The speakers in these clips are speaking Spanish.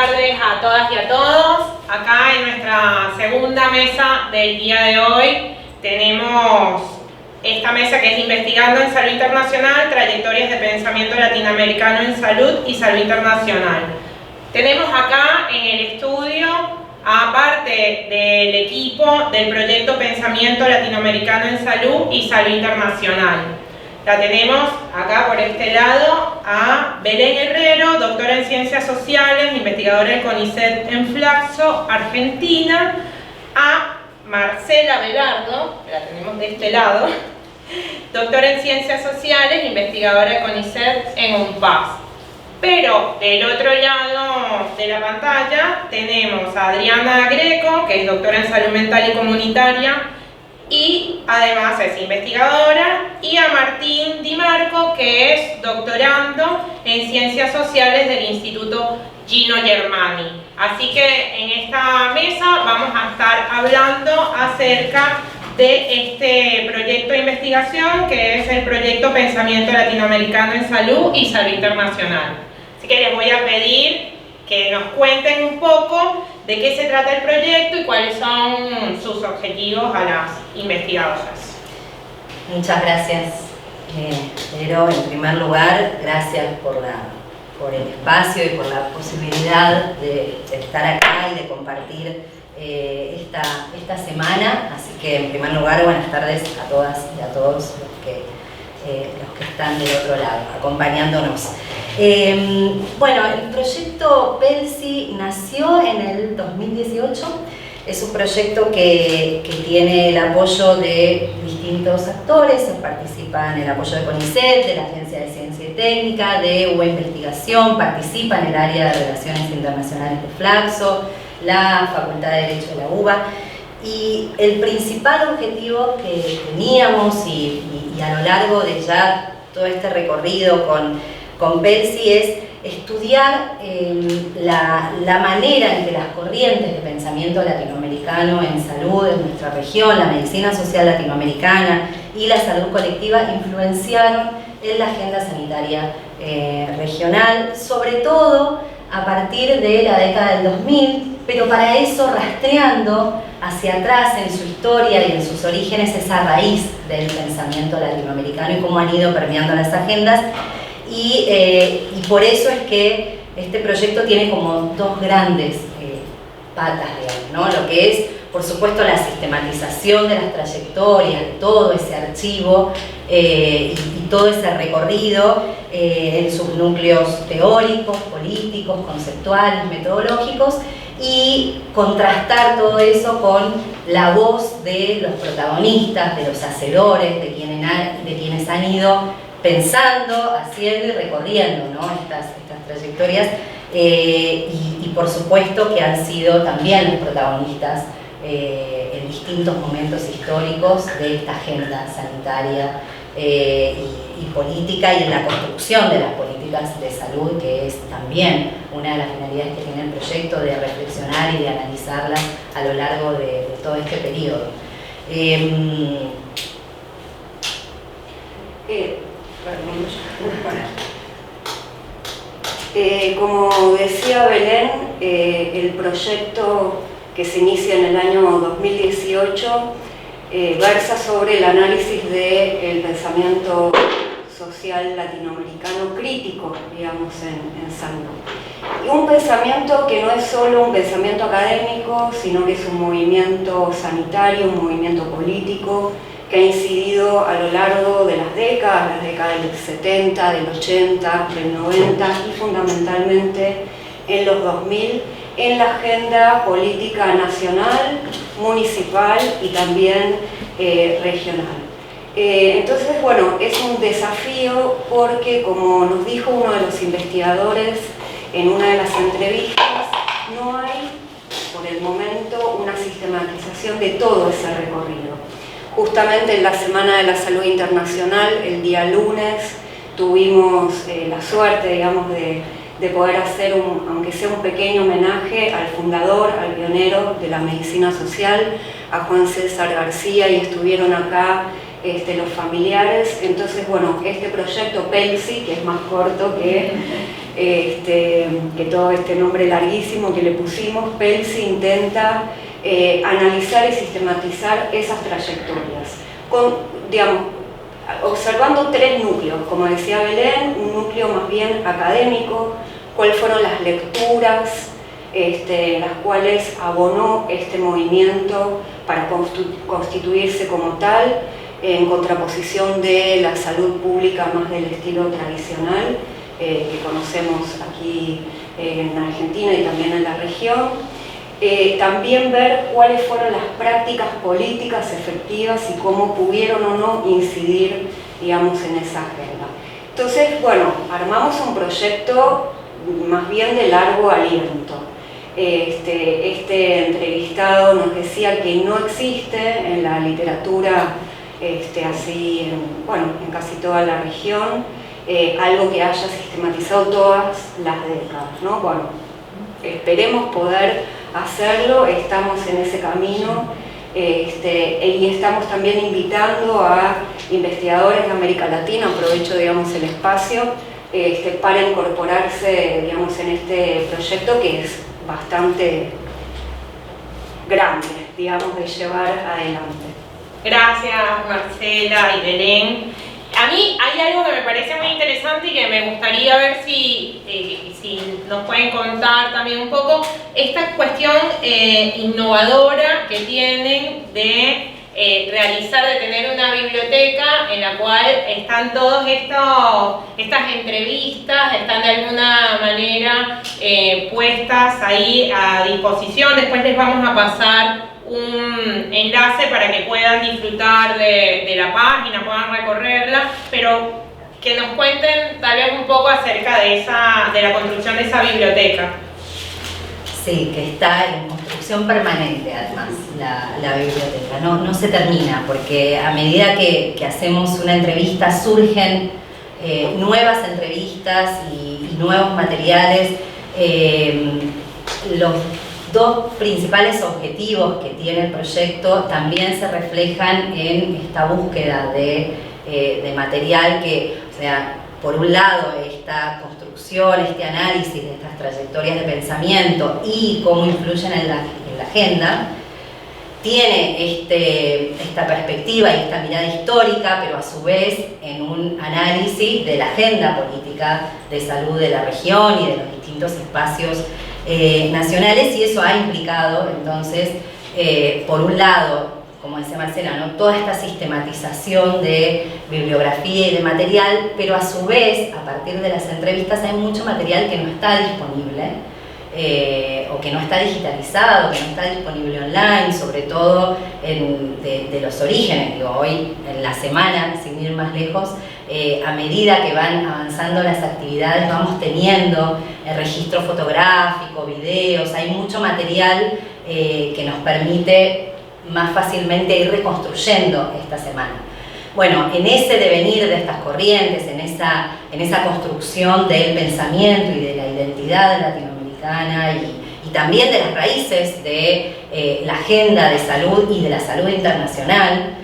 tardes a todas y a todos. Acá en nuestra segunda mesa del día de hoy tenemos esta mesa que es Investigando en Salud Internacional, trayectorias de pensamiento latinoamericano en salud y salud internacional. Tenemos acá en el estudio a parte del equipo del proyecto Pensamiento Latinoamericano en Salud y Salud Internacional. La tenemos acá por este lado a Belén Herrero, doctora en Ciencias Sociales, investigadora del CONICET en Flaxo, Argentina. A Marcela Velardo, la tenemos de este lado, doctora en Ciencias Sociales, investigadora del CONICET en UNPAS. Pero del otro lado de la pantalla tenemos a Adriana Greco, que es doctora en Salud Mental y Comunitaria, y además es investigadora, y a Martín Di Marco, que es doctorando en Ciencias Sociales del Instituto Gino Germani. Así que en esta mesa vamos a estar hablando acerca de este proyecto de investigación, que es el proyecto Pensamiento Latinoamericano en Salud y Salud Internacional. Así que les voy a pedir que nos cuenten un poco de qué se trata el proyecto y cuáles son sus objetivos a las investigadoras. Muchas gracias, Vero. En primer lugar, gracias por el espacio y por la posibilidad de estar acá y de compartir esta semana. Así que, en primer lugar, buenas tardes a todas y a todos los que están del otro lado, acompañándonos. Bueno, el proyecto PELSI nació en el 2018. Es un proyecto que tiene el apoyo de distintos actores. Participa en el apoyo de CONICET, de la Agencia de Ciencia y Técnica, de UBA Investigación, participa en el área de Relaciones Internacionales de Flaxo, la Facultad de Derecho de la UBA. Y el principal objetivo que teníamos y a lo largo de ya todo este recorrido con PELSI es estudiar la manera en que las corrientes de pensamiento latinoamericano en salud en nuestra región, la medicina social latinoamericana y la salud colectiva influenciaron en la agenda sanitaria regional, sobre todo a partir de la década del 2000, pero para eso rastreando hacia atrás en su historia y en sus orígenes esa raíz del pensamiento latinoamericano y cómo han ido permeando las agendas. Y por eso es que este proyecto tiene como dos grandes patas, digamos, ¿no? Lo que es, por supuesto, la sistematización de las trayectorias, de todo ese archivo y todo ese recorrido en sus núcleos teóricos, políticos, conceptuales, metodológicos, y contrastar todo eso con la voz de los protagonistas, de los hacedores, de quienes han ido pensando, haciendo y recorriendo, ¿no? estas trayectorias y por supuesto que han sido también los protagonistas en distintos momentos históricos de esta agenda sanitaria y política y en la construcción de las políticas de salud, que es también una de las finalidades que tiene el proyecto, de reflexionar y de analizarlas a lo largo de todo este periodo. Como decía Belén, el proyecto que se inicia en el año 2018 versa sobre el análisis del pensamiento social latinoamericano crítico, digamos, en salud. Y un pensamiento que no es solo un pensamiento académico, sino que es un movimiento sanitario, un movimiento político, que ha incidido a lo largo de las décadas del 70, del 80, del 90 y fundamentalmente en los 2000, en la agenda política nacional, municipal y también regional. Entonces, bueno, es un desafío porque, como nos dijo uno de los investigadores en una de las entrevistas, no hay, por el momento, una sistematización de todo ese recorrido. Justamente en la Semana de la Salud Internacional, el día lunes, tuvimos la suerte, digamos, de poder hacer, aunque sea un pequeño homenaje al fundador, al pionero de la medicina social, a Juan César García, y estuvieron acá los familiares. Entonces, bueno, este proyecto PELSI, que es más corto que que todo este nombre larguísimo que le pusimos, PELSI intenta analizar y sistematizar esas trayectorias, digamos, observando tres núcleos, como decía Belén, un núcleo más bien académico, cuáles fueron las lecturas las cuales abonó este movimiento para constituirse como tal, en contraposición de la salud pública más del estilo tradicional que conocemos aquí en Argentina y también en la región. También ver cuáles fueron las prácticas políticas efectivas y cómo pudieron o no incidir, digamos, en esa agenda. Entonces, bueno, armamos un proyecto más bien de largo aliento. Este entrevistado nos decía que no existe en la literatura así, en casi toda la región, algo que haya sistematizado todas las décadas, ¿no? Bueno, esperemos poder hacerlo, estamos en ese camino y estamos también invitando a investigadores de América Latina, aprovecho, digamos, el espacio, para incorporarse, digamos, en este proyecto que es bastante grande, digamos, de llevar adelante. Gracias, Marcela y Belén. A mí hay algo que me parece muy interesante y que me gustaría ver si nos pueden contar también un poco, esta cuestión innovadora que tienen de realizar, de tener una biblioteca en la cual están todas estas entrevistas, están de alguna manera puestas ahí a disposición. Después les vamos a pasar un enlace para que puedan disfrutar de la página, puedan recorrerla, pero que nos cuenten tal vez un poco acerca de la construcción de esa biblioteca. Sí, que está en construcción permanente además la biblioteca, no se termina, porque a medida que hacemos una entrevista surgen nuevas entrevistas y nuevos materiales. Los dos principales objetivos que tiene el proyecto también se reflejan en esta búsqueda de material que, o sea, por un lado esta construcción, este análisis de estas trayectorias de pensamiento y cómo influyen en la agenda, tiene esta perspectiva y esta mirada histórica, pero a su vez en un análisis de la agenda política de salud de la región y de los distintos espacios nacionales, y eso ha implicado entonces, por un lado, como decía Marcela, ¿no?, toda esta sistematización de bibliografía y de material, pero a su vez, a partir de las entrevistas, hay mucho material que no está disponible, o que no está digitalizado, que no está disponible online, sobre todo de los orígenes. Digo, hoy, en la semana, sin ir más lejos, a medida que van avanzando las actividades, vamos teniendo registro fotográfico, videos, hay mucho material que nos permite más fácilmente ir reconstruyendo esta semana. Bueno, en ese devenir de estas corrientes, en esa construcción del pensamiento y de la identidad latinoamericana y también de las raíces de la agenda de salud y de la salud internacional,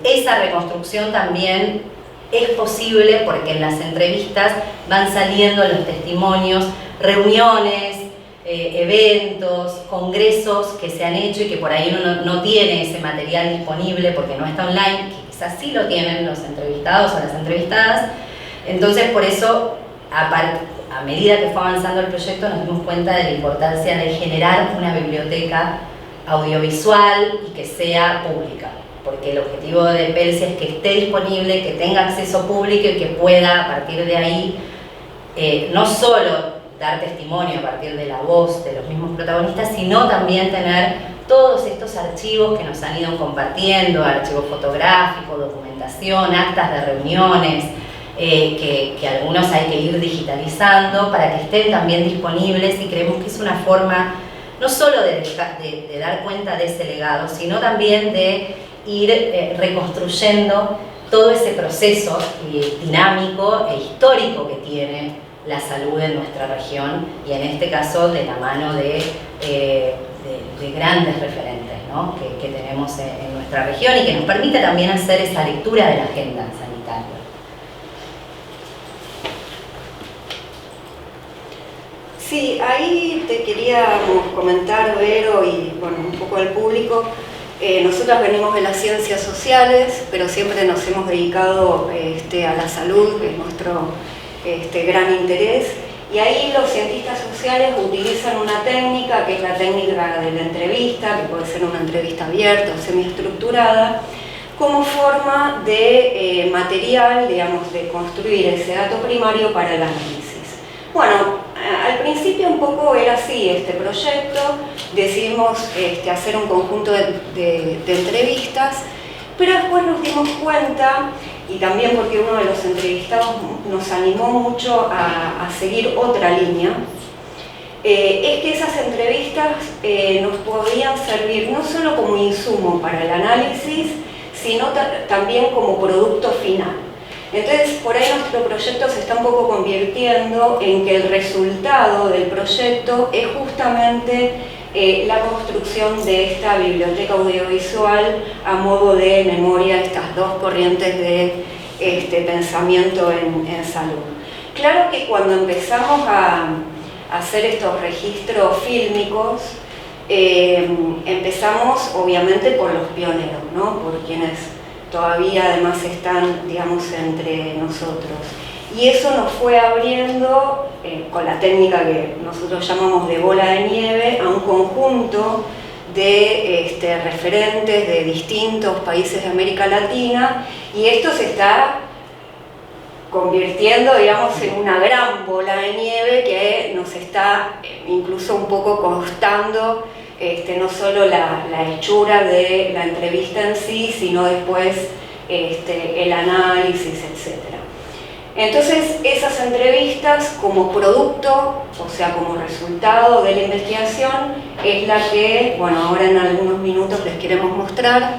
esa reconstrucción también es posible porque en las entrevistas van saliendo los testimonios, reuniones, eventos, congresos que se han hecho y que por ahí uno no tiene ese material disponible porque no está online, que quizás sí lo tienen los entrevistados o las entrevistadas. Entonces, por eso, a medida que fue avanzando el proyecto, nos dimos cuenta de la importancia de generar una biblioteca audiovisual y que sea pública, porque el objetivo de PELSI es que esté disponible, que tenga acceso público y que pueda, a partir de ahí, no solo dar testimonio a partir de la voz de los mismos protagonistas, sino también tener todos estos archivos que nos han ido compartiendo, archivos fotográficos, documentación, actas de reuniones, que algunos hay que ir digitalizando para que estén también disponibles, y creemos que es una forma no solo de dar cuenta de ese legado, sino también de ir reconstruyendo todo ese proceso dinámico e histórico que tiene la salud en nuestra región, y en este caso de la mano de grandes referentes, ¿no?, que tenemos en nuestra región, y que nos permite también hacer esa lectura de la agenda sanitaria. Sí, ahí te queríamos comentar, Vero, y bueno, un poco al público. Nosotras venimos de las ciencias sociales, pero siempre nos hemos dedicado a la salud, que es nuestro gran interés. Y ahí los cientistas sociales utilizan una técnica, que es la técnica de la entrevista, que puede ser una entrevista abierta o semiestructurada, como forma de material, digamos, de construir ese dato primario para el análisis. Bueno, al principio un poco era así este proyecto, decidimos hacer un conjunto de entrevistas, pero después nos dimos cuenta, y también porque uno de los entrevistados nos animó mucho a seguir otra línea, es que esas entrevistas nos podían servir no solo como insumo para el análisis, sino también como producto final. Entonces, por ahí nuestro proyecto se está un poco convirtiendo en que el resultado del proyecto es justamente la construcción de esta biblioteca audiovisual a modo de memoria, estas dos corrientes de pensamiento en salud. Claro que cuando empezamos a hacer estos registros fílmicos, empezamos obviamente por los pioneros, ¿no? Por quienes todavía además están, digamos, entre nosotros. Y eso nos fue abriendo, con la técnica que nosotros llamamos de bola de nieve, a un conjunto de referentes de distintos países de América Latina, y esto se está convirtiendo, digamos, en una gran bola de nieve que nos está incluso un poco costando no solo la hechura de la entrevista en sí, sino después el análisis, etc. Entonces, esas entrevistas como producto, o sea, como resultado de la investigación, es la que, bueno, ahora en algunos minutos les queremos mostrar,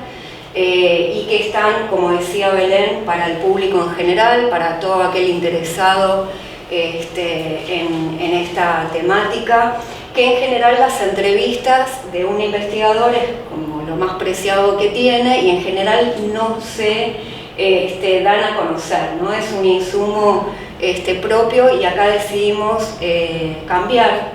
y que están, como decía Belén, para el público en general, para todo aquel interesado en esta temática, que en general las entrevistas de un investigador es como lo más preciado que tiene y en general no se dan a conocer, ¿no? Es un insumo propio, y acá decidimos cambiar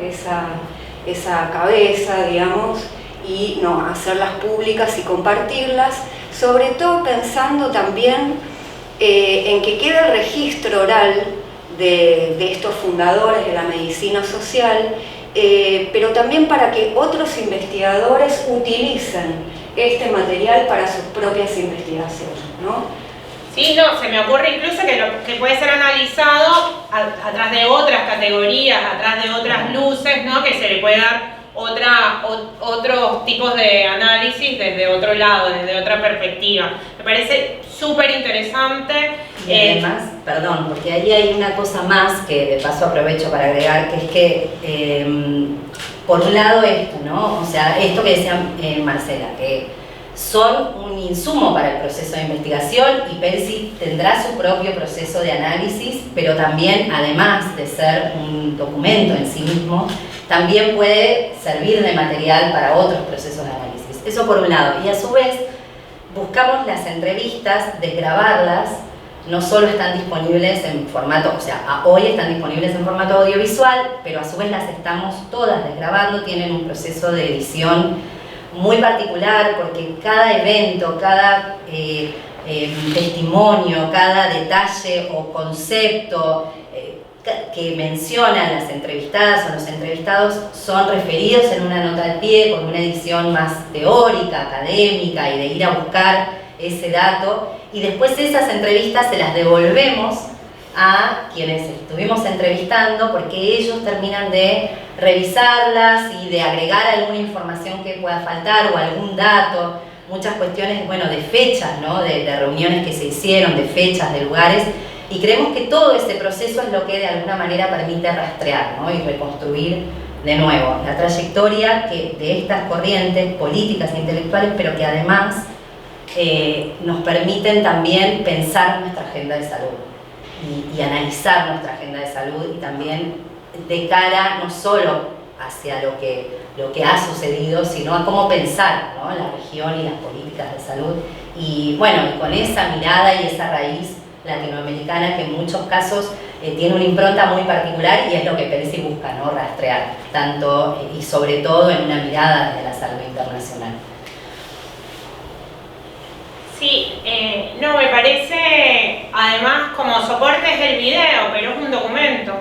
esa cabeza, digamos, y no, hacerlas públicas y compartirlas, sobre todo pensando también en que quede el registro oral de estos fundadores de la medicina social, pero también para que otros investigadores utilicen este material para sus propias investigaciones, ¿no? Sí, no, se me ocurre incluso que puede ser analizado atrás de otras categorías, atrás de otras luces, ¿no? Que se le puede dar otros tipos de análisis desde otro lado, desde otra perspectiva. Me parece súper interesante. Y además, perdón, porque ahí hay una cosa más que de paso aprovecho para agregar, que es que, por un lado esto, ¿no? O sea, esto que decía Marcela, que son un insumo para el proceso de investigación, y Percy tendrá su propio proceso de análisis, pero también, además de ser un documento en sí mismo, también puede servir de material para otros procesos de análisis. Eso por un lado. Y a su vez, buscamos las entrevistas, desgravarlas. No solo están disponibles en formato, o sea, hoy están disponibles en formato audiovisual, pero a su vez las estamos todas desgrabando, tienen un proceso de edición muy particular, porque cada evento, cada testimonio, cada detalle o concepto que mencionan las entrevistadas o los entrevistados son referidos en una nota al pie, con una edición más teórica, académica, y de ir a buscar ese dato, y después esas entrevistas se las devolvemos a quienes estuvimos entrevistando, porque ellos terminan de revisarlas y de agregar alguna información que pueda faltar o algún dato, muchas cuestiones, bueno, de fechas, ¿no? de reuniones que se hicieron, de fechas, de lugares, y creemos que todo ese proceso es lo que de alguna manera permite rastrear, ¿no? Y reconstruir de nuevo la trayectoria de estas corrientes políticas e intelectuales, pero que además nos permiten también pensar nuestra agenda de salud y analizar nuestra agenda de salud, y también de cara no solo hacia lo que ha sucedido, sino a cómo pensar, ¿no? La región y las políticas de salud. Y bueno, con esa mirada y esa raíz latinoamericana que en muchos casos tiene una impronta muy particular y es lo que Pelsi busca, ¿no? Rastrear, tanto y sobre todo en una mirada desde la salud internacional. Sí, no, me parece, además como soporte es el video, pero es un documento.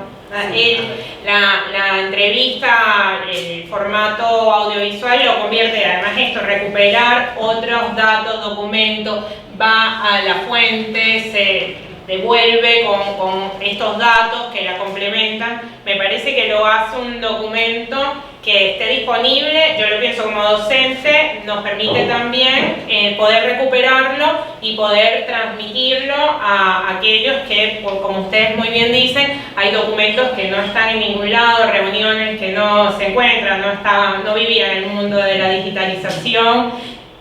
La entrevista, el formato audiovisual lo convierte, además esto, recuperar otros datos, documentos, va a la fuente, se devuelve con estos datos que la complementan. Me parece que lo hace un documento que esté disponible. Yo lo pienso como docente, nos permite también poder recuperarlo y poder transmitirlo a aquellos que, como ustedes muy bien dicen, hay documentos que no están en ningún lado, reuniones que no se encuentran, no vivían en el mundo de la digitalización,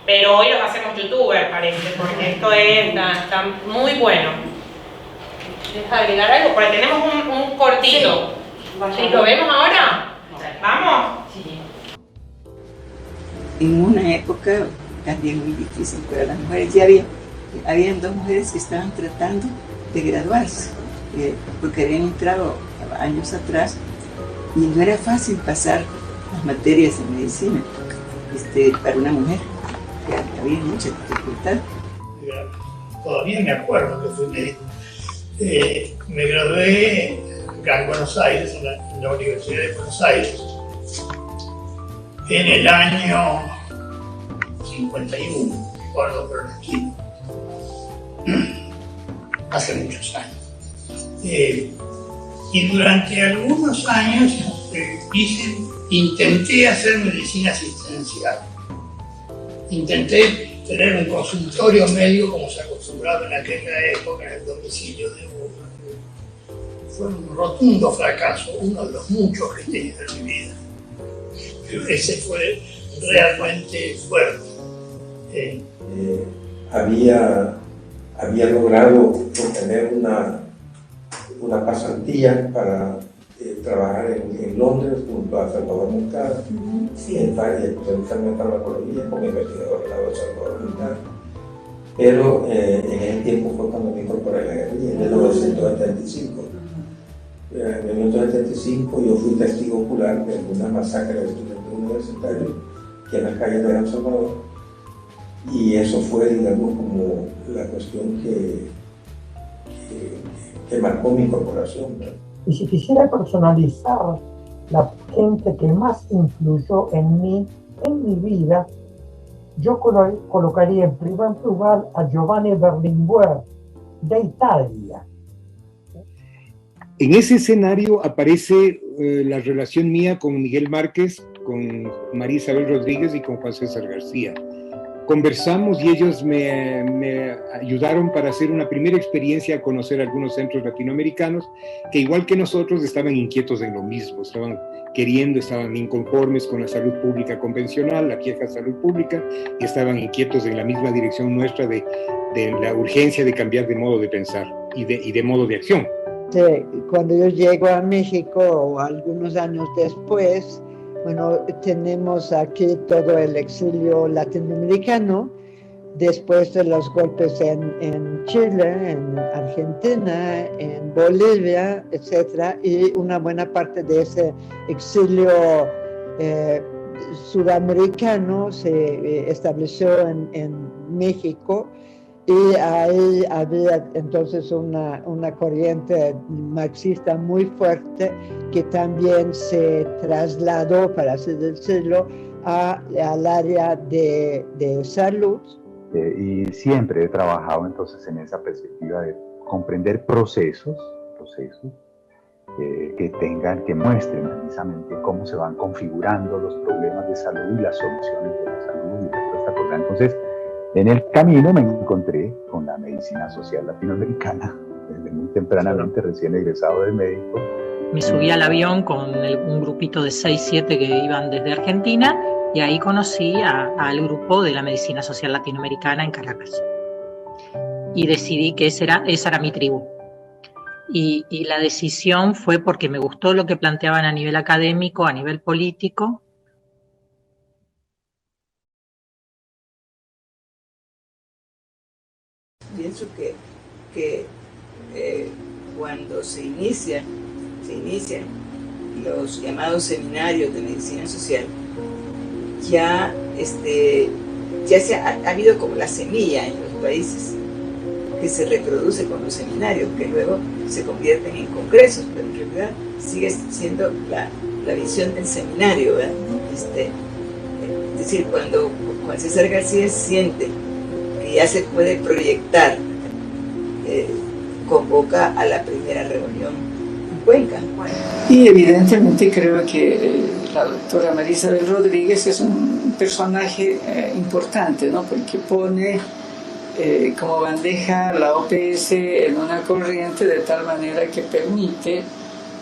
pero hoy los hacemos youtubers, parece, porque esto está muy bueno. ¿Quieres agregar algo? Porque tenemos un cortito. Sí. ¿Lo vemos ahora? ¿Vamos? Sí. En una época también muy difícil para las mujeres, habían dos mujeres que estaban tratando de graduarse, porque habían entrado años atrás y no era fácil pasar las materias de medicina para una mujer, que había mucha dificultad. Todavía me acuerdo que fui médico. Me gradué acá en Buenos Aires, en la Universidad de Buenos Aires, en el año 51, recuerdo por el esquina, hace muchos años. Y durante algunos años intenté hacer medicina asistencial. Intenté tener un consultorio médico como se acostumbraba en aquella época en el domicilio de uno. Fue un rotundo fracaso, uno de los muchos que he tenido en mi vida. Pero ese fue realmente fuerte. Había logrado obtener una pasantía para trabajar en Londres junto a Salvador Moncada, especializarme en farmacología como investigador al lado de Salvador Moncada. Pero en ese tiempo fue cuando me incorporé a la guerrilla, en 1975. En 1975 yo fui testigo ocular de alguna masacre de estudiantes universitarios que en las calles de El Salvador, y eso fue, digamos, como la cuestión que marcó mi incorporación, ¿no? Y si quisiera personalizar la gente que más influyó en mi vida, yo colocaría en primer lugar a Giovanni Berlinguer, de Italia. En ese escenario aparece la relación mía con Miguel Márquez, con María Isabel Rodríguez y con Juan César García. Conversamos y ellos me ayudaron para hacer una primera experiencia a conocer algunos centros latinoamericanos que, igual que nosotros, estaban inquietos en lo mismo, estaban inconformes con la salud pública convencional, la vieja salud pública, y estaban inquietos en la misma dirección nuestra de la urgencia de cambiar de modo de pensar y de modo de acción. Cuando yo llego a México, algunos años después, bueno, tenemos aquí todo el exilio latinoamericano, después de los golpes en Chile, en Argentina, en Bolivia, etc. Y una buena parte de ese exilio sudamericano se estableció en México. Y ahí había entonces una corriente marxista muy fuerte que también se trasladó, para así decirlo, al área de salud. Y siempre he trabajado entonces en esa perspectiva de comprender procesos que muestren precisamente cómo se van configurando los problemas de salud y las soluciones de la salud y toda esta cosa. Entonces, en el camino me encontré con la medicina social latinoamericana, desde muy tempranamente, recién egresado de médico. Me subí al avión con un grupito de 6, 7 que iban desde Argentina, y ahí conocí al grupo de la medicina social latinoamericana en Caracas. Y decidí que esa era mi tribu. Y la decisión fue porque me gustó lo que planteaban a nivel académico, a nivel político. Pienso que cuando se inician los llamados seminarios de medicina social, ya ha habido como la semilla en los países que se reproduce con los seminarios, que luego se convierten en congresos, pero en realidad sigue siendo la visión del seminario, ¿verdad? Es decir, cuando Juan César García siente que ya se puede proyectar, convoca a la primera reunión en Cuenca. Y evidentemente creo que la doctora María Isabel Rodríguez es un personaje importante, ¿no? Porque pone como bandeja la OPS en una corriente de tal manera que permite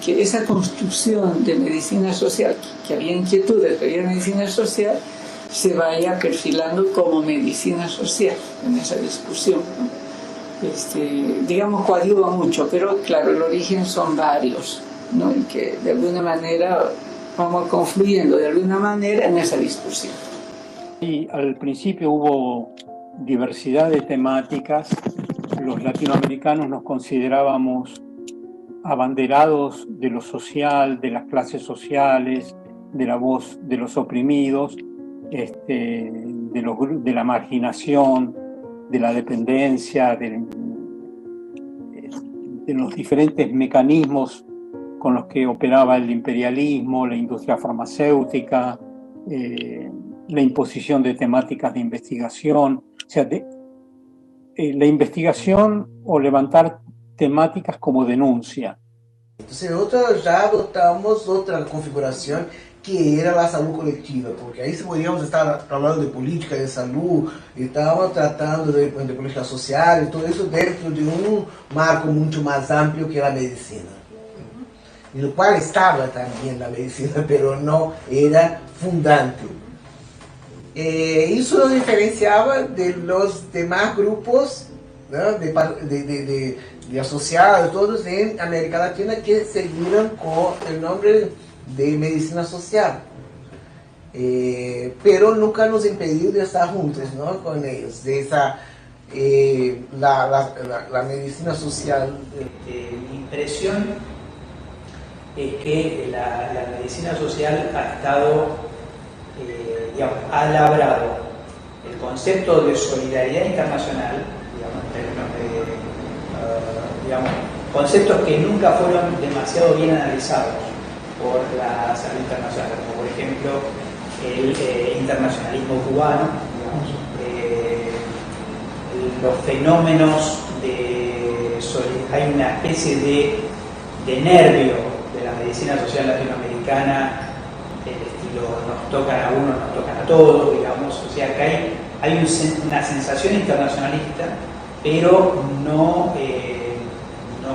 que esa construcción de medicina social, que había inquietudes, que había medicina social, se vaya perfilando como medicina social en esa discusión, ¿no? Digamos, coadyuva mucho, pero claro, el origen son varios, ¿no? Y que de alguna manera vamos confluyendo de alguna manera en esa discusión. Y al principio hubo diversidad de temáticas. Los latinoamericanos nos considerábamos abanderados de lo social, de las clases sociales, de la voz de los oprimidos, de la marginación, de la dependencia, de los diferentes mecanismos con los que operaba el imperialismo, la industria farmacéutica, la imposición de temáticas de investigación, o sea, la investigación o levantar temáticas como denuncia. Entonces nosotros ya adoptamos otra configuración que era la salud colectiva, porque ahí podíamos estar hablando de política de salud, y estábamos tratando de política social y todo eso dentro de un marco mucho más amplio que la medicina, en el cual estaba también la medicina, pero no era fundante. Eso nos diferenciaba de los demás grupos, ¿no? de asociados, todos en América Latina, que siguieron con el nombre de medicina social, pero nunca nos impedió de estar juntos, ¿no? Con ellos, de esa, la medicina social. Mi impresión es que la medicina social ha estado, ha labrado el concepto de solidaridad internacional, conceptos que nunca fueron demasiado bien analizados por la salud internacional, como por ejemplo el internacionalismo cubano, los fenómenos hay una especie de nervio de la medicina social latinoamericana, del estilo nos tocan a unos, nos tocan a todos, digamos, o sea que hay una sensación internacionalista, pero no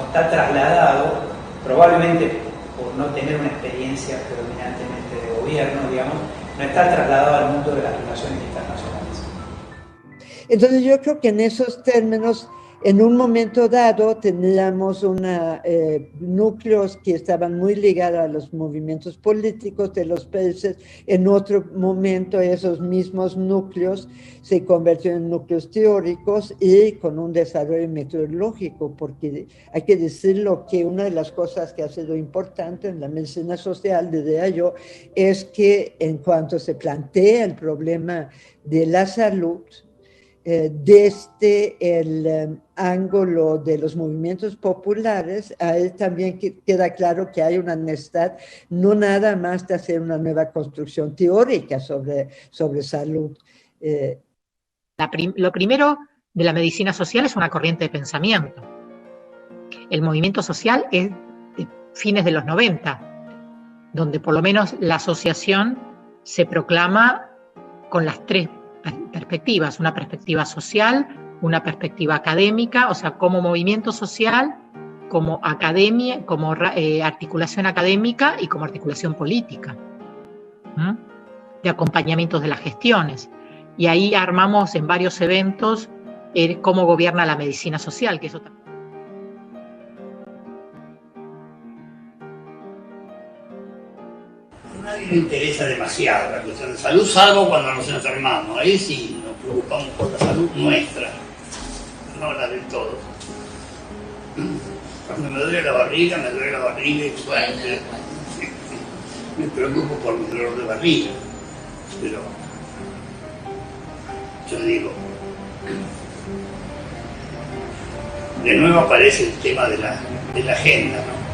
está trasladado, probablemente por no tener una experiencia predominantemente de gobierno, digamos, no está trasladado al mundo de las relaciones internacionales. Entonces yo creo que en esos términos, en un momento dado teníamos núcleos que estaban muy ligados a los movimientos políticos de los países. En otro momento esos mismos núcleos se convirtieron en núcleos teóricos y con un desarrollo metodológico, porque hay que decirlo que una de las cosas que ha sido importante en la medicina social, diría yo, es que en cuanto se plantea el problema de la salud, desde el ángulo de los movimientos populares, ahí también queda claro que hay una necesidad no nada más de hacer una nueva construcción teórica sobre salud. Lo primero de la medicina social es una corriente de pensamiento. El movimiento social es de fines de los 90, donde por lo menos la asociación se proclama con las tres perspectivas, una perspectiva social, una perspectiva académica, o sea, como movimiento social, como academia, como articulación académica y como articulación política, de acompañamientos de las gestiones. Y ahí armamos en varios eventos cómo gobierna la medicina social, que eso también. A nadie le interesa demasiado la cuestión de salud, salvo cuando nos enfermamos. Ahí sí nos preocupamos por la salud nuestra, no la de todos. Cuando me duele la barriga y bueno, me preocupo por mi dolor de barriga. Pero yo digo, de nuevo aparece el tema de la agenda, ¿no?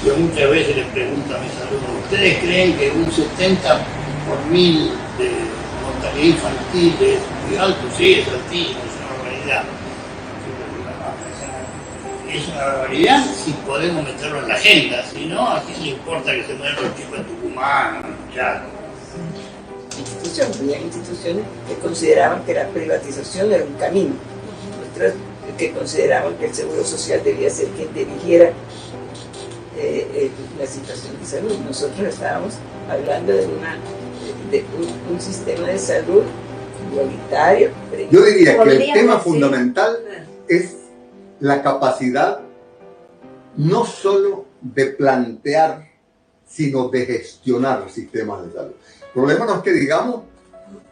Yo muchas veces les pregunto a mis alumnos, ¿ustedes creen que un 70 por 1000 de mortalidad infantil es muy alto? Sí, es altísimo, es una barbaridad. Es una barbaridad si podemos meterlo en la agenda, si no, ¿a quién le importa que se mueran los chicos en Tucumán, en Chaco? Había instituciones que consideraban que la privatización era un camino, otras que consideraban que el Seguro Social debía ser quien dirigiera la situación de salud. Nosotros estábamos hablando de un sistema de salud igualitario. Yo diría que el tema fundamental es la capacidad no solo de plantear, sino de gestionar sistemas de salud. El problema no es que digamos,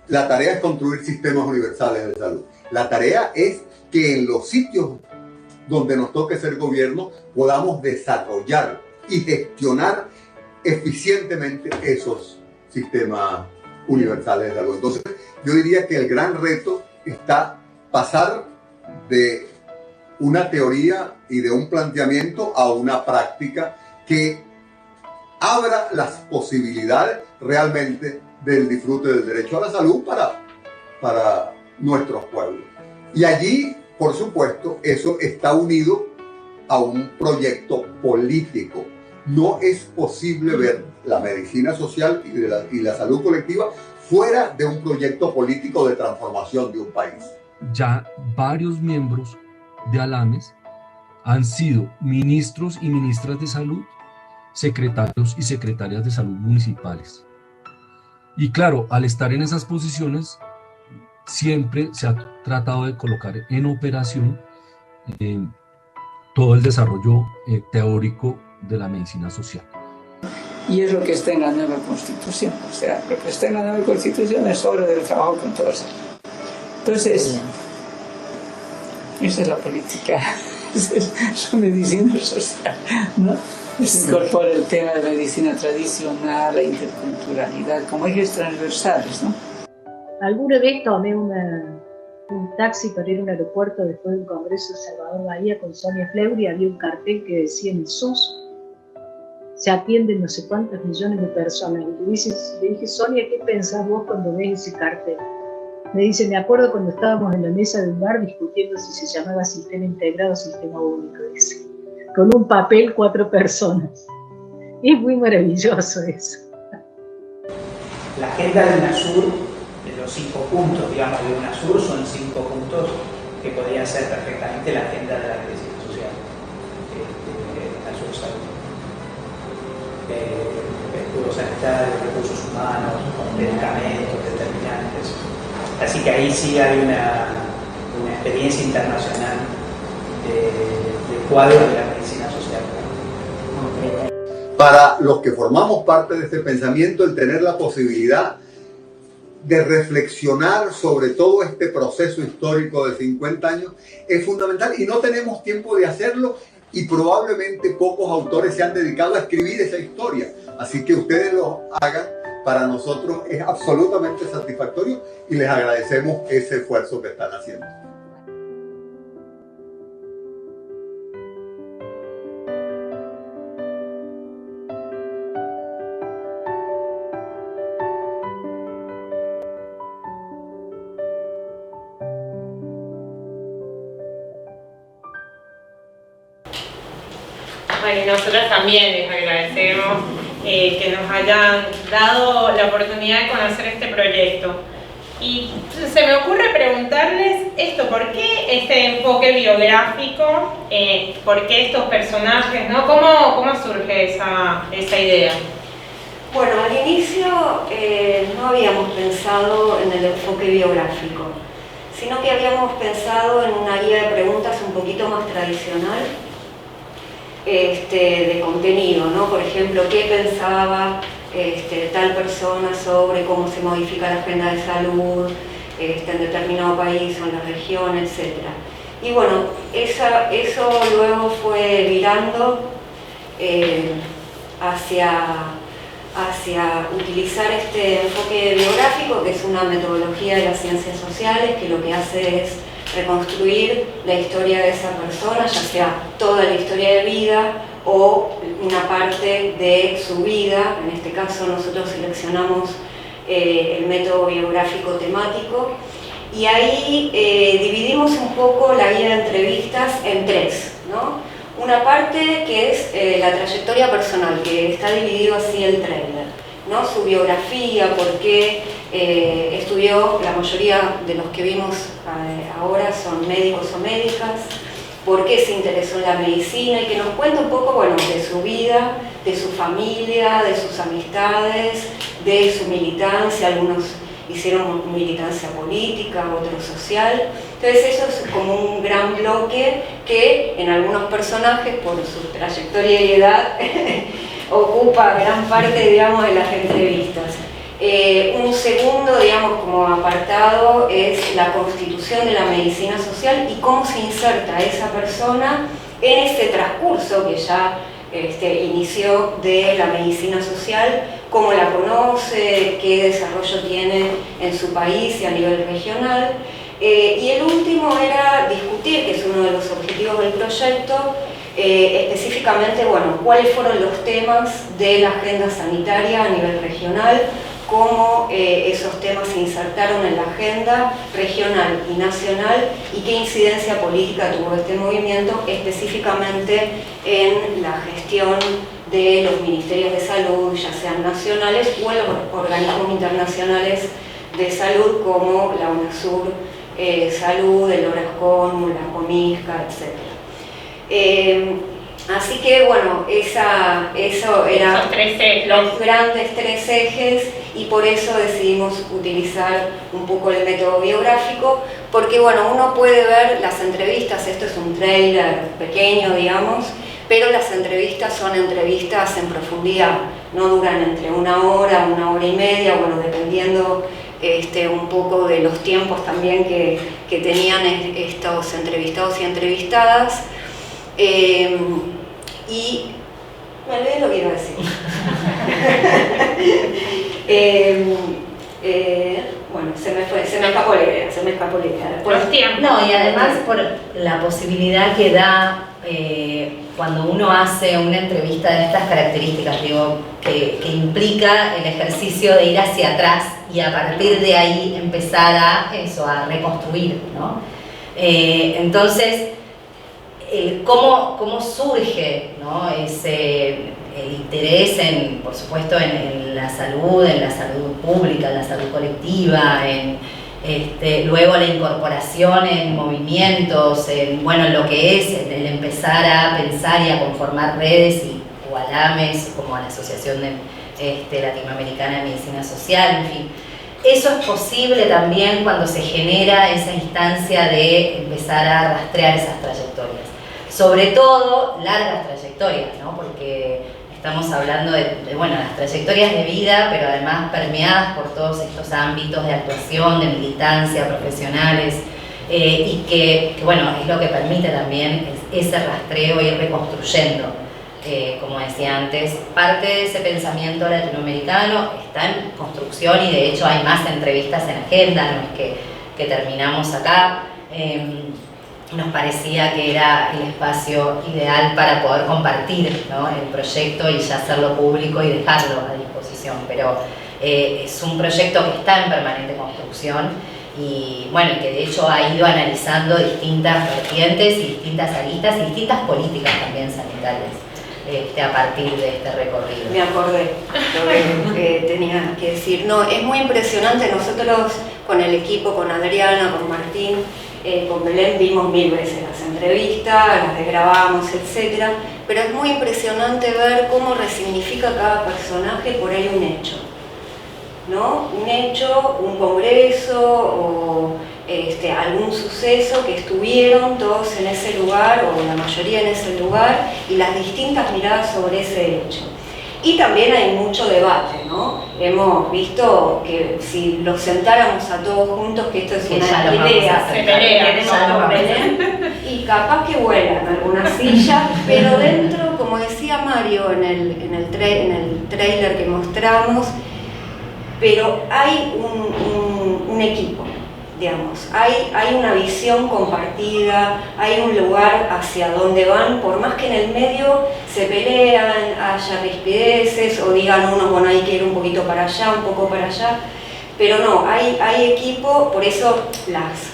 la tarea es construir sistemas universales de salud. La tarea es que en los sitios donde nos toque ser gobierno podamos desarrollar y gestionar eficientemente esos sistemas universales de salud. Entonces, yo diría que el gran reto está pasar de una teoría y de un planteamiento a una práctica que abra las posibilidades realmente del disfrute del derecho a la salud para nuestros pueblos. Y allí, por supuesto, eso está unido a un proyecto político. No es posible ver la medicina social y la salud colectiva fuera de un proyecto político de transformación de un país. Ya varios miembros de ALAMES han sido ministros y ministras de salud, secretarios y secretarias de salud municipales. Y claro, al estar en esas posiciones, siempre se ha tratado de colocar en operación todo el desarrollo teórico de la medicina social. Y es lo que está en la nueva Constitución. O sea, lo que está en la nueva Constitución es obra del trabajo con todos. Entonces, esa es la política, esa es la medicina social, ¿no? Se incorpora el tema de medicina tradicional, la interculturalidad, como ejes transversales, ¿no? Alguna vez tomé un taxi para ir a un aeropuerto después del Congreso de Salvador Bahía con Sonia Fleury. Había un cartel que decía: en el SUS se atienden no sé cuántos millones de personas. Y le dije, Sonia, ¿qué pensás vos cuando ves ese cartel? Me dice, me acuerdo cuando estábamos en la mesa de un bar discutiendo si se llamaba sistema integrado o sistema único, dice. Con un papel, 4 personas. Y es muy maravilloso eso. La agenda de UNASUR, de los 5 puntos, digamos, de UNASUR, son 5 puntos que podrían ser perfectamente la agenda de la medicina social, la salud. Escudos sanitarios, recursos humanos, medicamentos, determinantes. Así que ahí sí hay una experiencia internacional de cuadro de la medicina social. Para los que formamos parte de este pensamiento, el tener la posibilidad de reflexionar sobre todo este proceso histórico de 50 años es fundamental y no tenemos tiempo de hacerlo y probablemente pocos autores se han dedicado a escribir esa historia. Así que ustedes lo hagan, para nosotros es absolutamente satisfactorio y les agradecemos ese esfuerzo que están haciendo. Bueno, y nosotros también les agradecemos que nos hayan dado la oportunidad de conocer este proyecto. Y se me ocurre preguntarles esto, ¿por qué este enfoque biográfico? ¿Por qué estos personajes? ¿No? ¿Cómo surge esa idea? Bueno, al inicio no habíamos pensado en el enfoque biográfico, sino que habíamos pensado en una guía de preguntas un poquito más tradicional, de contenido, ¿no? Por ejemplo, ¿qué pensaba tal persona sobre cómo se modifica la agenda de salud en determinado país o en la región, etc.? Y bueno, eso luego fue virando hacia utilizar este enfoque biográfico, que es una metodología de las ciencias sociales, que lo que hace es reconstruir la historia de esa persona, ya sea toda la historia de vida o una parte de su vida. En este caso nosotros seleccionamos el método biográfico temático, y ahí dividimos un poco la guía de entrevistas en tres, ¿no? Una parte que es la trayectoria personal, que está dividido así el trailer, ¿no? Su biografía, por qué estudió, la mayoría de los que vimos ahora son médicos o médicas, por qué se interesó en la medicina, y que nos cuenta un poco, bueno, de su vida, de su familia, de sus amistades, de su militancia. Algunos hicieron militancia política, otros social. Entonces eso es como un gran bloque que en algunos personajes, por su trayectoria y edad, ocupa gran parte, digamos, de las entrevistas. Un segundo, digamos, como apartado es la constitución de la medicina social y cómo se inserta esa persona en este transcurso que ya inició de la medicina social, cómo la conoce, qué desarrollo tiene en su país y a nivel regional. Y el último era discutir, que es uno de los objetivos del proyecto, específicamente, bueno, cuáles fueron los temas de la agenda sanitaria a nivel regional, cómo esos temas se insertaron en la agenda regional y nacional, y qué incidencia política tuvo este movimiento específicamente en la gestión de los ministerios de salud, ya sean nacionales o en los organismos internacionales de salud como la UNASUR Salud, el ORASCON, la COMISCA, etc. Así que bueno, eso eran los grandes tres ejes, y por eso decidimos utilizar un poco el método biográfico, porque bueno, uno puede ver las entrevistas, esto es un trailer pequeño, digamos, pero las entrevistas son entrevistas en profundidad, no duran entre una hora y media, bueno, dependiendo un poco de los tiempos también que tenían estos entrevistados y entrevistadas. Y me olvidé lo que iba a decir. Bueno, se me escapó la idea. Por los tiempos. No, y además por la posibilidad que da cuando uno hace una entrevista de estas características, digo, que implica el ejercicio de ir hacia atrás y a partir de ahí empezar a reconstruir, ¿no? Entonces, ¿cómo surge, ¿no? El interés por supuesto, en la salud pública, en la salud colectiva, luego la incorporación en movimientos, en lo que es el empezar a pensar y a conformar redes, o ALAMES, como a la Asociación Latinoamericana de Medicina Social, en fin. Eso es posible también cuando se genera esa instancia de empezar a rastrear esas trayectorias. Sobre todo largas trayectorias, ¿no? Porque estamos hablando de las trayectorias de vida, pero además permeadas por todos estos ámbitos de actuación, de militancia, profesionales, y que es lo que permite también ese rastreo, ir reconstruyendo, como decía antes. Parte de ese pensamiento latinoamericano está en construcción, y de hecho hay más entrevistas en agenda, no es que terminamos acá. Nos parecía que era el espacio ideal para poder compartir, ¿no?, el proyecto y ya hacerlo público y dejarlo a disposición, pero es un proyecto que está en permanente construcción y que de hecho ha ido analizando distintas vertientes y distintas aristas y distintas políticas también sanitarias a partir de este recorrido. Me acordé lo que tenía que decir. No, es muy impresionante. Nosotros con el equipo, con Adriana, con Martín, con Belén, vimos 1000 veces las entrevistas, las desgrabamos, etc. Pero es muy impresionante ver cómo resignifica cada personaje por ahí un hecho, ¿no? Un hecho, un congreso o algún suceso que estuvieron todos en ese lugar, o la mayoría en ese lugar, y las distintas miradas sobre ese hecho. Y también hay mucho debate, ¿no? Hemos visto que si los sentáramos a todos juntos, que esto es una idea, se pelea, tenemos con Belén, capaz que vuelan algunas sillas, pero dentro, como decía Mario en el tráiler que mostramos, pero hay un equipo, digamos, hay una visión compartida, hay un lugar hacia donde van, por más que en el medio se pelean, haya rispideces o digan unos, bueno, hay que ir un poquito para allá, un poco para allá, pero no, hay equipo, por eso las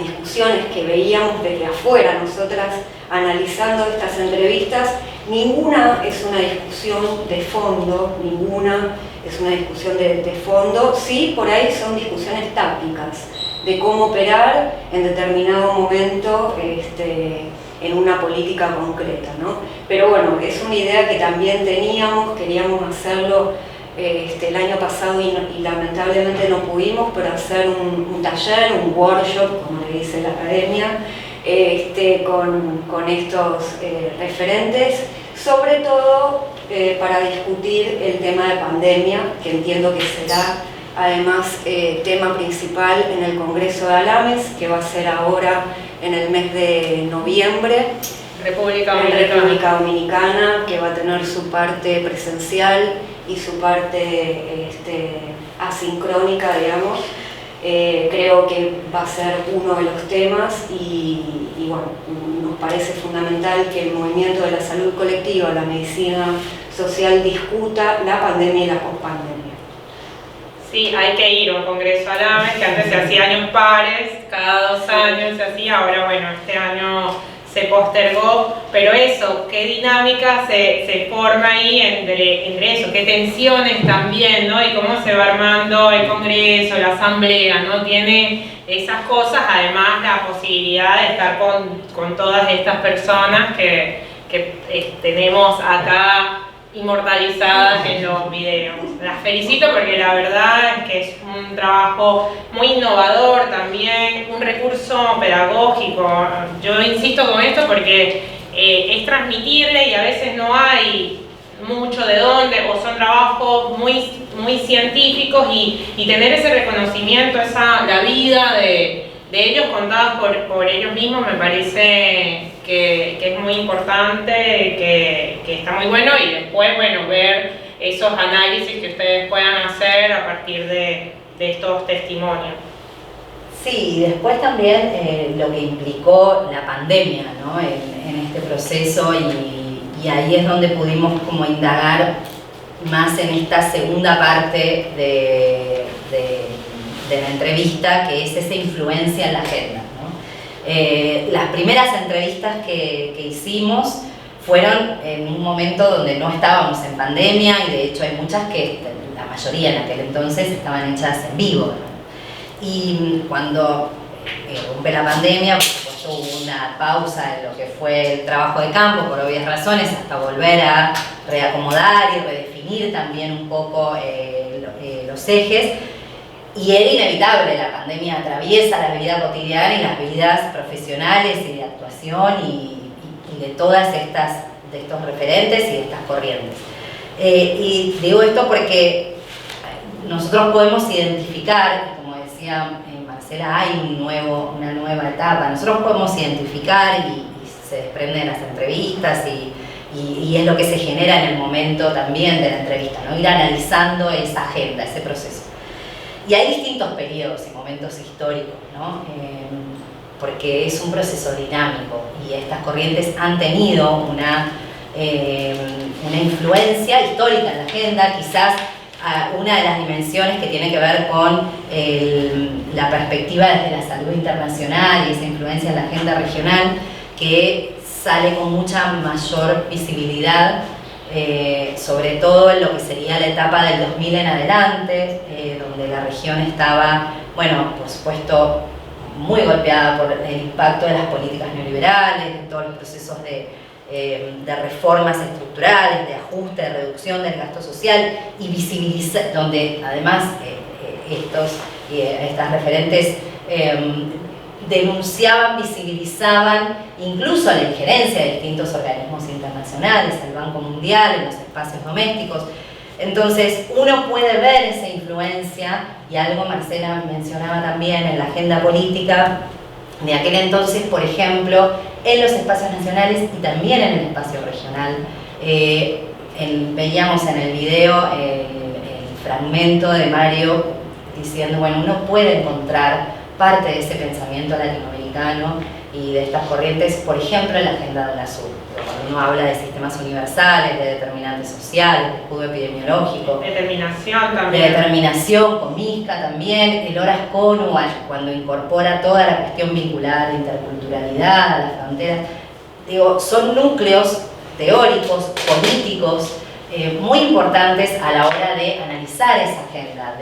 discusiones que veíamos desde afuera, nosotras analizando estas entrevistas, ninguna es una discusión de fondo, ninguna es una discusión de fondo, sí, por ahí son discusiones tácticas, de cómo operar en determinado momento en una política concreta, ¿no? Pero bueno, es una idea que también teníamos, queríamos hacerlo el año pasado y lamentablemente no pudimos, pero hacer un taller, un workshop, como le dice la academia, con estos referentes, sobre todo para discutir el tema de pandemia, que entiendo que será además tema principal en el Congreso de Alames, que va a ser ahora en el mes de noviembre. República Dominicana, que va a tener su parte presencial y su parte asincrónica, digamos. Creo que va a ser uno de los temas y bueno, nos parece fundamental que el movimiento de la salud colectiva, la medicina social, discuta la pandemia y la pospandemia. Sí, hay que ir a un congreso Alames, que antes se hacía años pares, cada 2 años se hacía, ahora bueno, este año se postergó, pero eso, qué dinámica se forma ahí entre eso, qué tensiones también, ¿no? Y cómo se va armando el congreso, la asamblea, ¿no? Tiene esas cosas, además la posibilidad de estar con todas estas personas que tenemos acá inmortalizadas en los videos. Las felicito porque la verdad es que es un trabajo muy innovador también, un recurso pedagógico. Yo insisto con esto porque es transmitirle y a veces no hay mucho de dónde, o son trabajos muy científicos y tener ese reconocimiento, la vida de ellos contadas por ellos mismos me parece que es muy importante, que está muy bueno, y después, bueno, ver esos análisis que ustedes puedan hacer a partir de estos testimonios. Sí, y después también lo que implicó la pandemia, ¿no? en este proceso, y ahí es donde pudimos como indagar más en esta segunda parte de la entrevista, que es esa influencia en la agenda, ¿no? Las primeras entrevistas que hicimos fueron en un momento donde no estábamos en pandemia, y de hecho hay muchas que, la mayoría en aquel entonces, estaban hechas en vivo, ¿no? Y cuando rompe la pandemia, por supuesto hubo una pausa en lo que fue el trabajo de campo, por obvias razones, hasta volver a reacomodar y redefinir también un poco los ejes. Y era inevitable, la pandemia atraviesa la vida cotidiana y las vidas profesionales y de actuación y de todas de estos referentes y de estas corrientes. Y digo esto porque nosotros podemos identificar, como decía Marcela, hay una nueva etapa. Nosotros podemos identificar y se desprenden las entrevistas y es lo que se genera en el momento también de la entrevista, ¿no? Ir analizando esa agenda, ese proceso. Y hay distintos periodos y momentos históricos, ¿no? Porque es un proceso dinámico y estas corrientes han tenido una influencia histórica en la agenda, quizás una de las dimensiones que tiene que ver con la perspectiva desde la salud internacional y esa influencia en la agenda regional, que sale con mucha mayor visibilidad, sobre todo en lo que sería la etapa del 2000 en adelante, donde la región estaba, bueno, por supuesto, muy golpeada por el impacto de las políticas neoliberales, de todos los procesos de reformas estructurales, de ajuste, de reducción del gasto social, y visibiliza, donde además estas referentes denunciaban, visibilizaban incluso la injerencia de distintos organismos internacionales, el Banco Mundial, en los espacios domésticos. Entonces uno puede ver esa influencia, y algo Marcela mencionaba también en la agenda política, de aquel entonces, por ejemplo, en los espacios nacionales y también en el espacio regional. Veíamos en el video el fragmento de Mario diciendo, bueno, uno puede encontrar parte de ese pensamiento latinoamericano y de estas corrientes, por ejemplo, en la Agenda de UNASUR. Cuando uno habla de sistemas universales, de determinantes sociales, de escudo epidemiológico, determinación también. De determinación, Comisca también, el Horas CONU, cuando incorpora toda la cuestión vinculada a la interculturalidad, a las fronteras, digo, son núcleos teóricos, políticos, muy importantes a la hora de analizar esa agenda,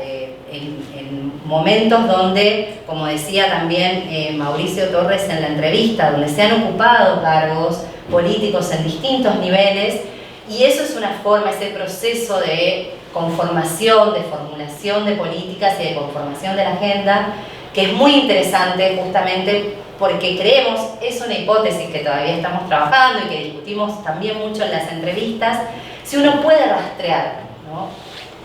en momentos donde, como decía también Mauricio Torres en la entrevista, donde se han ocupado cargos políticos en distintos niveles, y eso es una forma, ese proceso de conformación, de formulación de políticas y de conformación de la agenda, que es muy interesante justamente porque creemos, es una hipótesis que todavía estamos trabajando y que discutimos también mucho en las entrevistas, si uno puede rastrear, ¿no?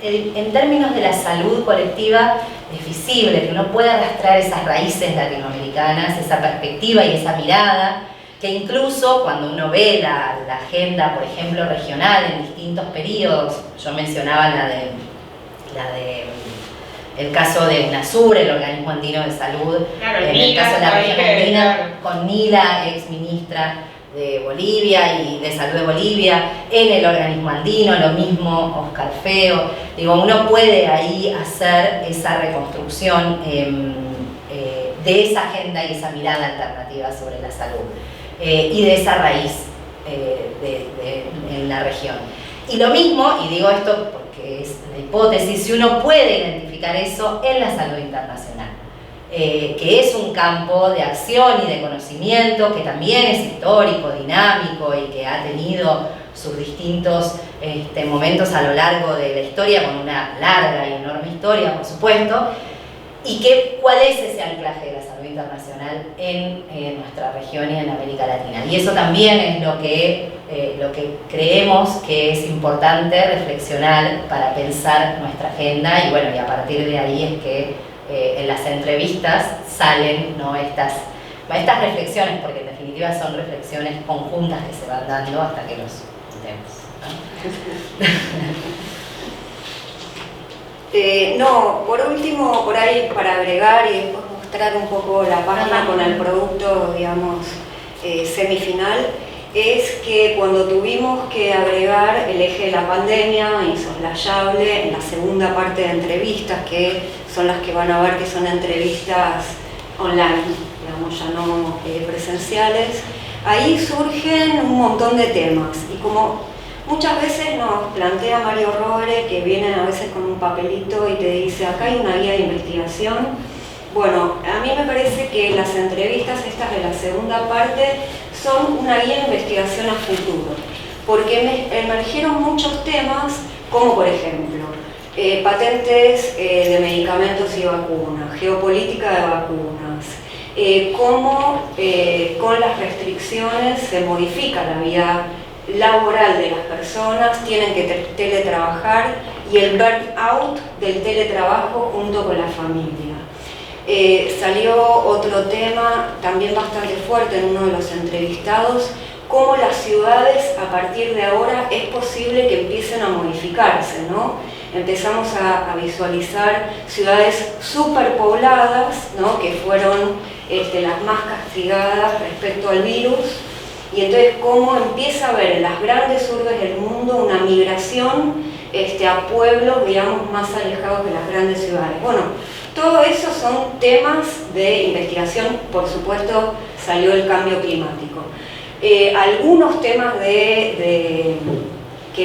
En términos de la salud colectiva, es visible que uno puede rastrear esas raíces latinoamericanas, esa perspectiva y esa mirada, que incluso cuando uno ve la agenda, por ejemplo, regional en distintos periodos, yo mencionaba el caso de UNASUR, el Organismo Andino de Salud, claro, en el caso de la región andina, con Nila, ex ministra de Bolivia y de Salud de Bolivia, en el Organismo Andino, lo mismo Oscar Feo. Digo, uno puede ahí hacer esa reconstrucción de esa agenda y esa mirada alternativa sobre la salud y de esa raíz en la región. Y lo mismo, y digo esto porque es la hipótesis, si uno puede identificar eso en la salud internacional, que es un campo de acción y de conocimiento que también es histórico, dinámico y que ha tenido sus distintos momentos a lo largo de la historia, con una larga y enorme historia, por supuesto, y cuál es ese anclaje de la salud internacional en nuestra región y en América Latina. Y eso también es lo que creemos que es importante reflexionar para pensar nuestra agenda, y bueno, y a partir de ahí es que en las entrevistas salen, ¿no?, estas reflexiones, porque en definitiva son reflexiones conjuntas que se van dando hasta que los juntemos, ¿no? No, por último, por ahí para agregar y después mostrar un poco la página con el producto, digamos, semifinal, es que cuando tuvimos que agregar el eje de la pandemia, insoslayable, en la segunda parte de entrevistas, que son las que van a ver que son entrevistas online, digamos, ya no presenciales, ahí surgen un montón de temas, y como muchas veces nos plantea Mario Robre, que vienen a veces con un papelito y te dice, acá hay una guía de investigación. Bueno, a mí me parece que las entrevistas estas de la segunda parte son una guía de investigación a futuro, porque emergieron muchos temas, como por ejemplo, patentes de medicamentos y vacunas, geopolítica de vacunas, cómo con las restricciones se modifica la vida laboral de las personas, tienen que teletrabajar, y el burnout del teletrabajo junto con la familia. Salió otro tema también bastante fuerte en uno de los entrevistados, cómo las ciudades a partir de ahora es posible que empiecen a modificarse, ¿no? Empezamos a visualizar ciudades superpobladas, ¿no?, que fueron las más castigadas respecto al virus, y entonces cómo empieza a haber en las grandes urbes del mundo una migración a pueblos, digamos, más alejados de las grandes ciudades. Bueno, todo eso son temas de investigación. Por supuesto, salió el cambio climático. Algunos temas que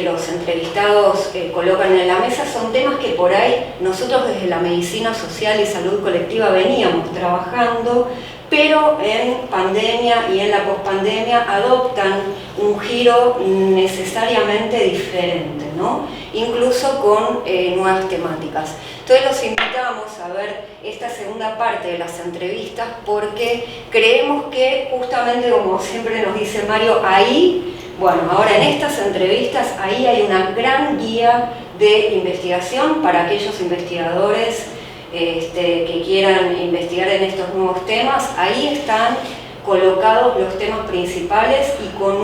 los entrevistados colocan en la mesa son temas que por ahí nosotros desde la medicina social y salud colectiva veníamos trabajando, pero en pandemia y en la pospandemia adoptan un giro necesariamente diferente, ¿no? Incluso con nuevas temáticas. Entonces los invitamos a ver esta segunda parte de las entrevistas, porque creemos que justamente, como siempre nos dice Mario, ahí, bueno, ahora en estas entrevistas, ahí hay una gran guía de investigación para aquellos investigadores que quieran investigar en estos nuevos temas, ahí están colocados los temas principales y con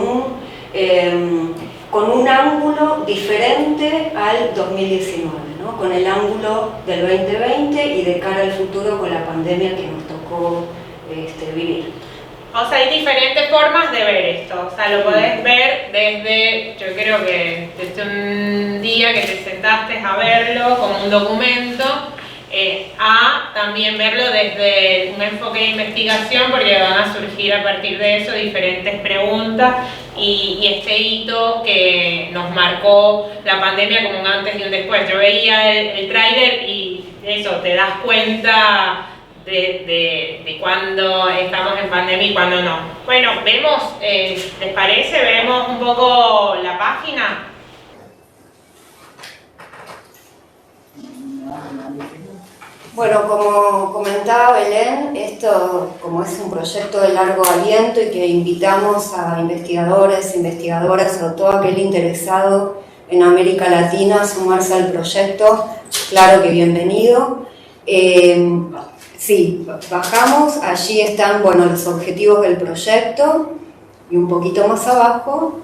un ángulo diferente al 2019, ¿no? Con el ángulo del 2020 y de cara al futuro con la pandemia que nos tocó vivir. O sea, hay diferentes formas de ver esto. O sea, lo podés ver desde, yo creo que desde un día que te sentaste a verlo como un documento, a también verlo desde un enfoque de investigación, porque van a surgir a partir de eso diferentes preguntas y este hito que nos marcó la pandemia como un antes y un después. Yo veía el tráiler y eso, te das cuenta de cuándo estamos en pandemia y cuándo no. Bueno, vemos, ¿les parece? Vemos un poco la página. Bueno, como comentaba Belén, esto como es un proyecto de largo aliento y que invitamos a investigadores, investigadoras o todo aquel interesado en América Latina a sumarse al proyecto, claro que bienvenido. Sí, bajamos, allí están los objetivos del proyecto y un poquito más abajo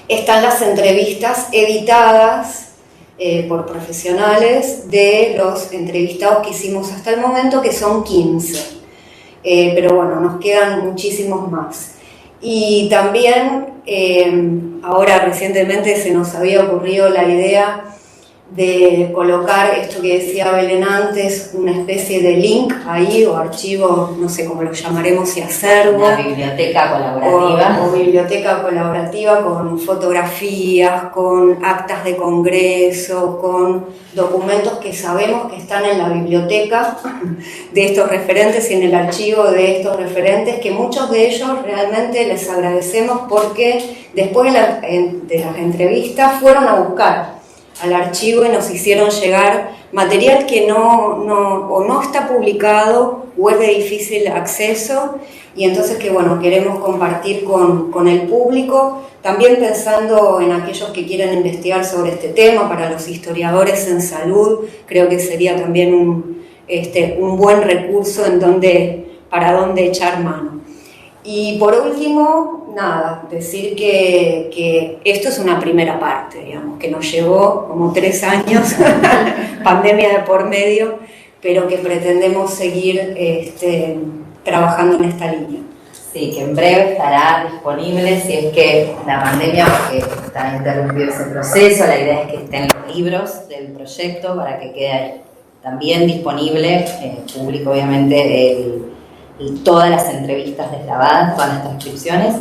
están las entrevistas editadas por profesionales de los entrevistados que hicimos hasta el momento, que son 15. Pero bueno, nos quedan muchísimos más. Y también, ahora recientemente se nos había ocurrido la idea de colocar esto que decía Belén antes, una especie de link ahí, o archivo, no sé cómo lo llamaremos, si acervo. Una biblioteca colaborativa. O biblioteca colaborativa con fotografías, con actas de congreso, con documentos que sabemos que están en la biblioteca de estos referentes y en el archivo de estos referentes, que muchos de ellos realmente les agradecemos porque después de las entrevistas fueron a buscar al archivo y nos hicieron llegar material que no está publicado o es de difícil acceso, y entonces que queremos compartir con el público, también pensando en aquellos que quieren investigar sobre este tema. Para los historiadores en salud creo que sería también un buen recurso para donde echar mano. Y por último, decir que esto es una primera parte, digamos, que nos llevó como 3 años, pandemia de por medio, pero que pretendemos seguir trabajando en esta línea. Sí, que en breve estará disponible, si es que la pandemia, porque está interrumpido ese proceso, la idea es que estén los libros del proyecto para que quede también disponible, público obviamente, todas las entrevistas desgrabadas, todas las transcripciones,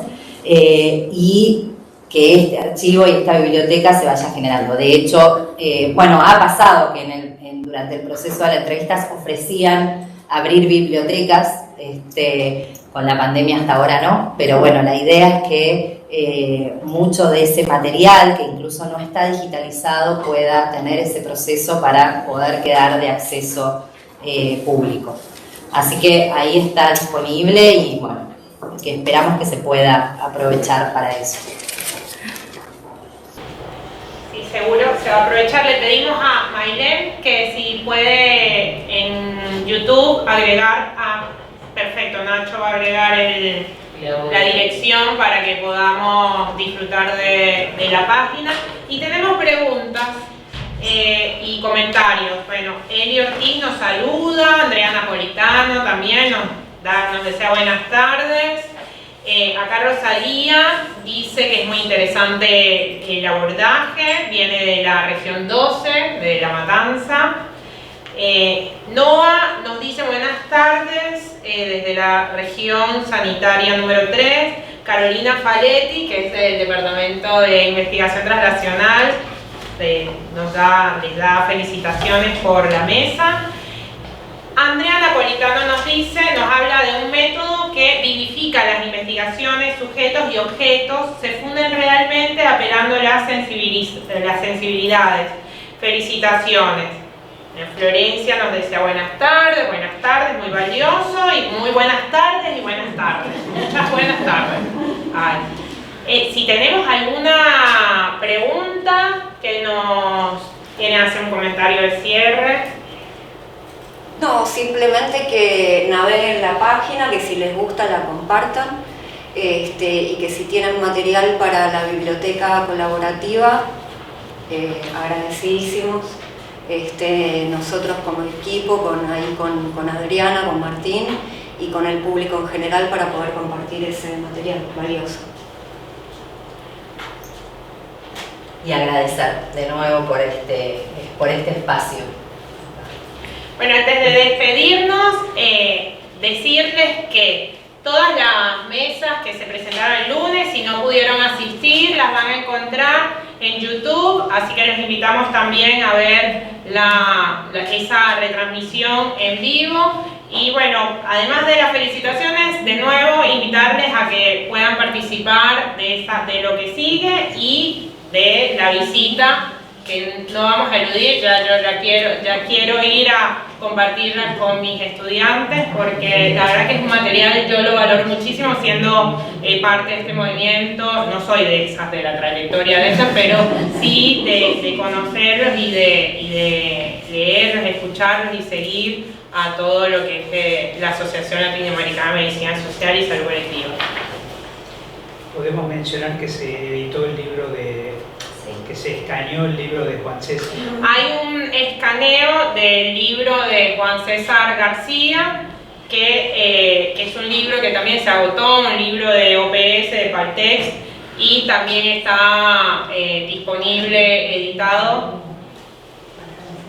y que este archivo y esta biblioteca se vaya generando. De hecho, ha pasado que durante el proceso de las entrevistas ofrecían abrir bibliotecas, con la pandemia hasta ahora no, pero la idea es que mucho de ese material, que incluso no está digitalizado, pueda tener ese proceso para poder quedar de acceso público. Así que ahí está disponible y que esperamos que se pueda aprovechar para eso. Sí, seguro se va a aprovechar. Le pedimos a Maylén que si puede en YouTube agregar perfecto, Nacho va a agregar la dirección para que podamos disfrutar de la página. Y tenemos preguntas y comentarios. Bueno, Eli Ortiz nos saluda, Andrea Napolitano también nos desea buenas tardes. Acá Rosalía dice que es muy interesante el abordaje, viene de la región 12, de La Matanza. Noa nos dice buenas tardes desde la región sanitaria número 3. Carolina Faletti, que es del Departamento de Investigación Translacional, les da felicitaciones por la mesa. Andrea Napolitano nos habla de un método que vivifica las investigaciones, sujetos y objetos, se funden realmente apelando a las sensibilidades. Felicitaciones. Florencia nos desea buenas tardes, muy valioso, y muy buenas tardes y buenas tardes. Muchas buenas tardes. Si tenemos alguna pregunta que nos quieren hacer un comentario de cierre. No, simplemente que naveguen la página, que si les gusta la compartan, y que si tienen material para la biblioteca colaborativa, agradecidísimos. Nosotros como equipo, con Adriana, con Martín y con el público en general para poder compartir ese material valioso. Y agradecer de nuevo por este espacio. Bueno, antes de despedirnos, decirles que todas las mesas que se presentaron el lunes, si no pudieron asistir, las van a encontrar en YouTube, así que los invitamos también a ver esa retransmisión en vivo. Y bueno, además de las felicitaciones, de nuevo invitarles a que puedan participar de lo que sigue y de la visita, que no vamos a eludir. Ya quiero ir a compartirla con mis estudiantes, porque la verdad que es un material, yo lo valoro muchísimo siendo parte de este movimiento. No soy de la trayectoria de esas, pero sí de conocerlos y de leerlos, escucharlos y seguir a todo lo que es la Asociación Latinoamericana de Medicina Social y Salud Colectiva. Podemos mencionar que se editó el libro que se escaneó el libro de Juan César. Hay un escaneo del libro de Juan César García, que es un libro que también se agotó, un libro de OPS, de Paltex, y también está disponible, editado.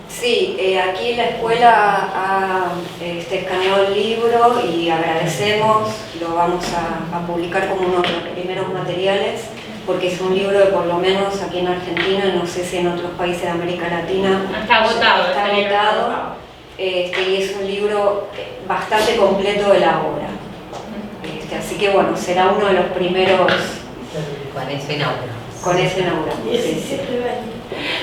Sí, aquí la escuela ha escaneado el libro y agradecemos, lo vamos a publicar como uno de los primeros materiales, porque es un libro que por lo menos aquí en Argentina, no sé si en otros países de América Latina, está agotado. Y es un libro bastante completo de la obra. Así que bueno, será uno de los primeros. Con eso inauguramos. Con eso inauguramos.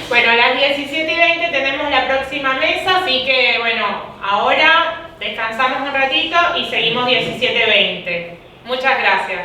Bueno, a las 17:20 tenemos la próxima mesa, así que bueno, ahora descansamos un ratito y seguimos 17:20. Muchas gracias.